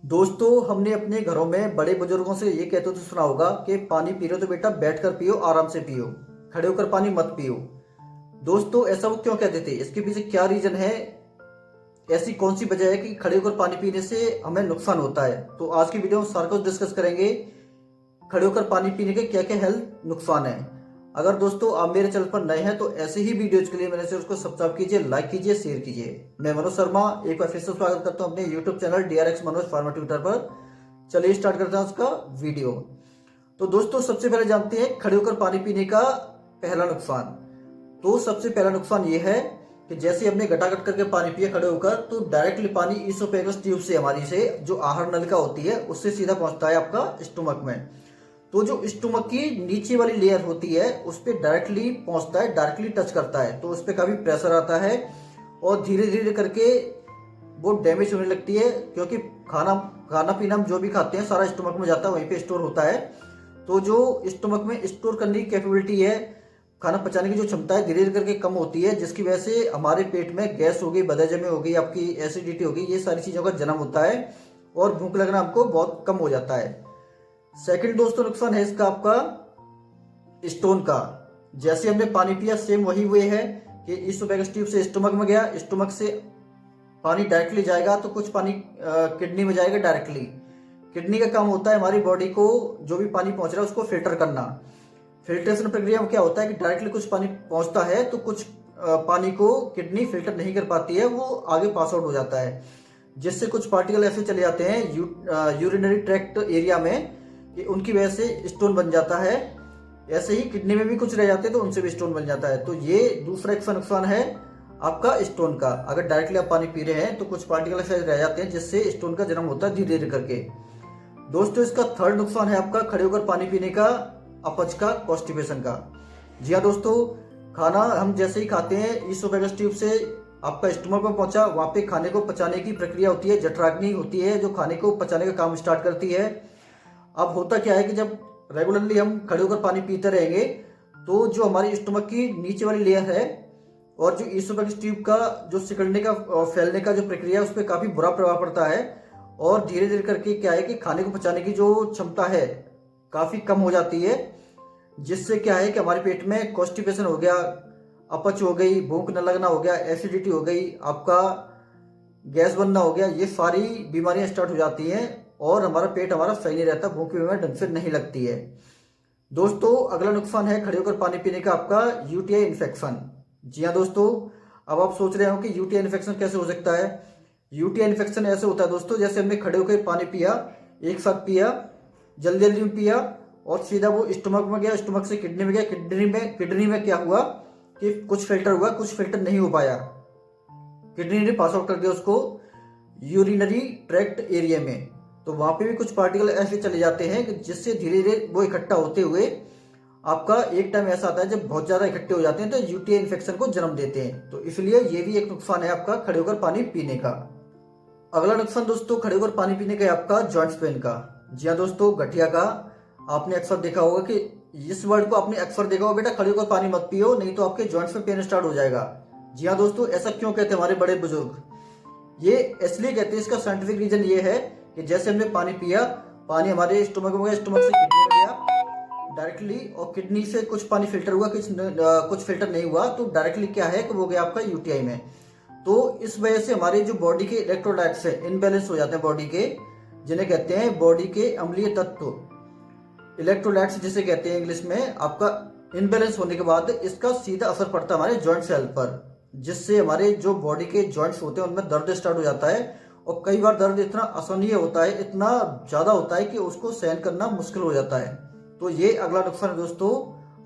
दोस्तों, हमने अपने घरों में बड़े बुजुर्गों से ये कहते तो सुना होगा कि पानी पी रहे हो तो बेटा बैठ कर पियो, आराम से पियो, खड़े होकर पानी मत पियो। दोस्तों, ऐसा वो क्यों कहते थे? इसके पीछे क्या रीजन है? ऐसी कौन सी वजह है कि खड़े होकर पानी पीने से हमें नुकसान होता है? तो आज की वीडियो में सारा कुछ डिस्कस करेंगे। खड़े होकर पानी पीने के क्या क्या हेल्थ नुकसान है। अगर दोस्तों आप मेरे चैनल पर नए हैं तो ऐसे ही वीडियोज के लिए मेरे से उसको सब्सक्राइब कीजिए, लाइक कीजिए, शेयर कीजिए। मैं मनोज शर्मा एक बार फिर से स्वागत करता हूं अपने YouTube channel DRX Manoj pharma Twitter पर। चलिए स्टार्ट करते हैं उसका वीडियो। तो दोस्तों, सबसे पहले जानते हैं खड़े होकर पानी पीने का पहला नुकसान। तो सबसे पहला नुकसान ये है कि जैसे हमने गटागट करके पानी पिया खड़े होकर, तो डायरेक्टली पानी इसोफेगस ट्यूब से, हमारी से जो आहार नलिका होती है उससे सीधा पहुंचता है आपका स्टोमक में। तो जो स्टोमक की नीचे वाली लेयर होती है उस पर डायरेक्टली पहुंचता है, डायरेक्टली टच करता है, तो उस पर काफी प्रेशर आता है और धीरे धीरे करके वो डैमेज होने लगती है। क्योंकि खाना खाना पीना हम जो भी खाते हैं सारा स्टोमक में जाता है, वहीं पे स्टोर होता है। तो जो स्टोमक में स्टोर करने की कैपेबिलिटी है, खाना पचाने की जो क्षमता है, धीरे धीरे करके कम होती है, जिसकी वजह से हमारे पेट में गैस हो गई, बदहजमी हो गई, आपकी एसिडिटी हो गई, ये सारी चीज़ों का जन्म होता है और भूख लगना हमको बहुत कम हो जाता है। सेकंड दोस्तों नुकसान है इसका आपका स्टोन का। जैसे हमने पानी पिया, सेम वही वे है कि इसोफेगस ट्यूब से स्टोमक में गया, स्टोमक से पानी डायरेक्टली जाएगा तो कुछ पानी किडनी में जाएगा डायरेक्टली। किडनी का काम होता है हमारी बॉडी को जो भी पानी पहुंच रहा है उसको फिल्टर करना। फिल्ट्रेशन प्रक्रिया में क्या होता है कि डायरेक्टली कुछ पानी पहुंचता है तो कुछ पानी को किडनी फिल्टर नहीं कर पाती है, वो आगे पास आउट हो जाता है, जिससे कुछ पार्टिकल ऐसे चले जाते हैं यूरिनरी ट्रैक्ट एरिया में कि उनकी वजह से स्टोन बन जाता है। ऐसे ही किडनी में भी कुछ रह जाते हैं तो उनसे भी स्टोन बन जाता है। तो ये दूसरा एक नुकसान है आपका स्टोन का। अगर डायरेक्टली आप पानी पी रहे हैं तो कुछ पार्टिकल ऐसे रह जाते हैं जिससे स्टोन का जन्म होता है धीरे धीरे करके। दोस्तों, इसका थर्ड नुकसान है आपका खड़े होकर पानी पीने का, अपच का, कॉन्स्टिपेशन का। जी हाँ दोस्तों, खाना हम जैसे ही खाते हैं इसोफेगस ट्यूब से आपका स्टोमक में पहुंचा, वहां पे खाने को पचाने की प्रक्रिया होती है, जठराग्नि होती है जो खाने को पचाने का काम स्टार्ट करती है। अब होता क्या है कि जब रेगुलरली हम खड़े होकर पानी पीते रहेंगे तो जो हमारी स्टोमक की नीचे वाली लेयर है और जो इसोफेगस ट्यूब का जो सिकुड़ने का और फैलने का जो प्रक्रिया है उस पर काफी बुरा प्रभाव पड़ता है। और धीरे धीरे करके क्या है कि खाने को पचाने की जो क्षमता है काफी कम हो जाती है, जिससे क्या है कि हमारे पेट में कॉन्स्टिपेशन हो गया, अपच हो गई, भूख न लगना हो गया, एसिडिटी हो गई, आपका गैस बनना हो गया, ये सारी बीमारियां स्टार्ट हो जाती हैं और हमारा पेट हमारा सही नहीं रहता, भूख भी हमें ढंग से नहीं लगती है। दोस्तों, अगला नुकसान है खड़े होकर पानी पीने का आपका यूटीआई इन्फेक्शन। जी हाँ दोस्तों, अब आप सोच रहे हो कि यूटीआई इन्फेक्शन कैसे हो सकता है। यूटीआई इन्फेक्शन ऐसे होता है दोस्तों, जैसे हमने खड़े होकर पानी पिया, एक साथ पिया, जल्दी जल्दी में पिया और सीधा वो स्टोमक में गया, स्टोमक से किडनी में गया, किडनी में क्या हुआ कि कुछ फिल्टर हुआ, कुछ फिल्टर नहीं हो पाया, किडनी ने पास आउट कर दिया उसको यूरिनरी ट्रैक्ट एरिया में। तो वहां पे भी कुछ पार्टिकल ऐसे चले जाते हैं कि जिससे धीरे धीरे वो इकट्ठा होते हुए आपका एक टाइम ऐसा आता है जब बहुत ज्यादा इकट्ठे हो जाते हैं तो यूटीआई इन्फेक्शन को जन्म देते हैं। तो इसलिए ये भी एक नुकसान है आपका खड़े होकर पानी पीने का। अगला नुकसान दोस्तों खड़े होकर पानी पीने का है आपका जॉइंट्स पेन का। जी हाँ दोस्तों, गठिया का। आपने अक्सर देखा होगा कि इस वर्ड को आपने अक्सर देखा होगा, बेटा खड़े होकर पानी मत पियो नहीं तो आपके जॉइंट्स में पेन स्टार्ट हो जाएगा। जी हाँ दोस्तों, ऐसा क्यों कहते हैं हमारे बड़े बुजुर्ग? ये इसलिए कहते हैं, इसका साइंटिफिक रीजन ये है कि जैसे हमने पानी पिया, पानी हमारे स्टोमक में गया, स्टोमक से किडनी में गया डायरेक्टली, और किडनी से कुछ पानी फिल्टर हुआ, कुछ फिल्टर नहीं हुआ, तो डायरेक्टली क्या है कि वो गया आपका यूटीआई में। तो इस वजह से हमारे जो बॉडी के इलेक्ट्रोलाइट्स है इनबैलेंस हो जाते हैं बॉडी के, जिन्हें कहते हैं बॉडी के अम्लीय तत्व, इलेक्ट्रोलाइट्स जिसे कहते हैं इंग्लिश में। आपका इनबैलेंस होने के बाद इसका सीधा असर पड़ता है हमारे जॉइंट हेल्थ पर, जिससे हमारे जो बॉडी के जॉइंट्स होते हैं उनमें दर्द स्टार्ट हो जाता है। और कई बार दर्द इतना असहनीय होता है, इतना ज्यादा होता है कि उसको सहन करना मुश्किल हो जाता है। तो ये अगला नुकसान है दोस्तों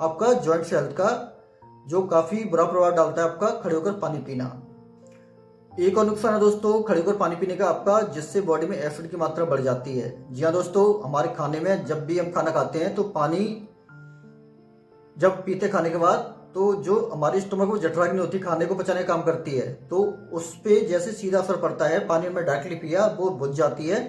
आपका जॉइंट हेल्थ का, जो काफी बुरा प्रभाव डालता है आपका खड़े होकर पानी पीना। एक और नुकसान है दोस्तों खड़े होकर पानी पीने का आपका, जिससे बॉडी में एसिड की मात्रा बढ़ जाती है। जी हाँ दोस्तों, हमारे खाने में जब भी हम खाना खाते हैं तो पानी जब पीते खाने के बाद, तो जो हमारी स्टोमक में जठराग्नि होती है, खाने को पचाने का काम करती है, तो उस पे जैसे सीधा असर पड़ता है, पानी में डायरेक्टली पिया वो बुझ जाती है,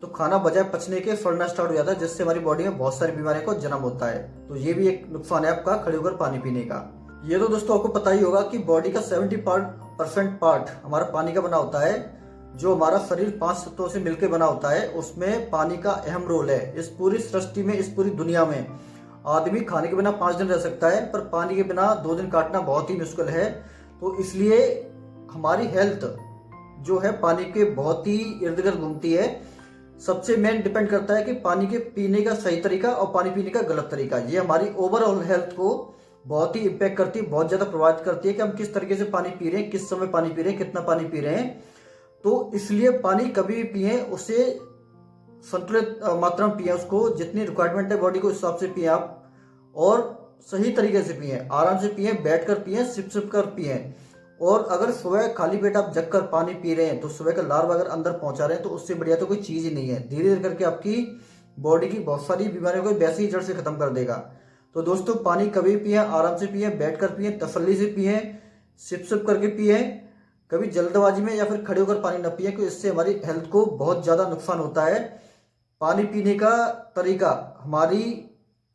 तो खाना बजाय पचने के सड़ना स्टार्ट हो जाता है, जिससे हमारी बॉडी में बहुत सारी बीमारियों को जन्म होता है। तो ये भी एक नुकसान है आपका खड़े होकर पानी पीने का। ये तो दोस्तों आपको पता ही होगा कि बॉडी का 70% पार्ट हमारा पानी का बना होता है, जो हमारा शरीर 5 तत्वों से मिलकर बना होता है, उसमें पानी का अहम रोल है। इस पूरी सृष्टि में, इस पूरी दुनिया में आदमी खाने के बिना 5 दिन रह सकता है, पर पानी के बिना 2 दिन काटना बहुत ही मुश्किल है। तो इसलिए हमारी हेल्थ जो है पानी के बहुत ही इर्द गिर्द घूमती है। सबसे मेन डिपेंड करता है कि पानी के पीने का सही तरीका और पानी पीने का गलत तरीका, ये हमारी ओवरऑल हेल्थ को बहुत ही इम्पैक्ट करती है, बहुत ज़्यादा प्रभावित करती है कि हम किस तरीके से पानी पी रहे हैं, किस समय पानी पी रहे हैं, कितना पानी पी रहे हैं। तो इसलिए पानी कभी भी पिए, उसे संतुलित मात्रा में पिए, उसको जितनी रिक्वायरमेंट है बॉडी को उस हिसाब से पिए आप, और सही तरीके से पिए, आराम से पिए, बैठ कर पिए, सिप सिप कर पिए। और अगर सुबह खाली पेट आप जग कर पानी पी रहे हैं तो सुबह का लार्वा अगर अंदर पहुंचा रहे हैं तो उससे बढ़िया तो कोई चीज़ ही नहीं है। धीरे धीरे करके आपकी बॉडी की बहुत सारी बीमारियों को वैसे ही जड़ से खत्म कर देगा। तो दोस्तों पानी कभी पिए, आराम से पिए, बैठ कर पिए, तसल्ली से पिए, सिप सिप करके पिए। कभी जल्दबाजी में या फिर खड़े होकर पानी न पिए, क्योंकि इससे हमारी हेल्थ को बहुत ज़्यादा नुकसान होता है। पानी पीने का तरीका हमारी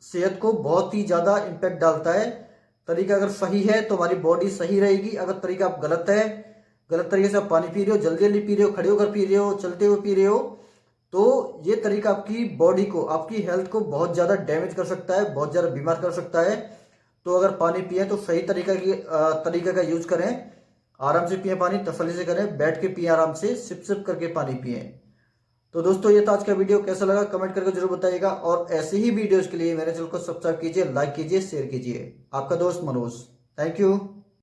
सेहत को बहुत ही ज़्यादा इम्पैक्ट डालता है। तरीका अगर सही है तो हमारी बॉडी सही रहेगी। अगर तरीका आप गलत है, गलत तरीके से आप पानी पी रहे हो, जल्दी जल्दी पी रहे हो, खड़े होकर पी रहे हो, चलते हुए पी रहे हो, तो ये तरीका आपकी बॉडी को, आपकी हेल्थ को बहुत ज़्यादा डैमेज कर सकता है, बहुत ज़्यादा बीमार कर सकता है। तो अगर पानी पिए तो सही तरीका का यूज करें, आराम से पिए पानी, तसल्ली से करें, बैठ के पिए, आराम से सिप सिप करके पानी पिए। तो दोस्तों ये था आज का वीडियो, कैसा लगा कमेंट करके जरूर बताइएगा, और ऐसे ही वीडियोस के लिए मेरे चैनल को सब्सक्राइब कीजिए, लाइक कीजिए, शेयर कीजिए। आपका दोस्त मनोज, थैंक यू।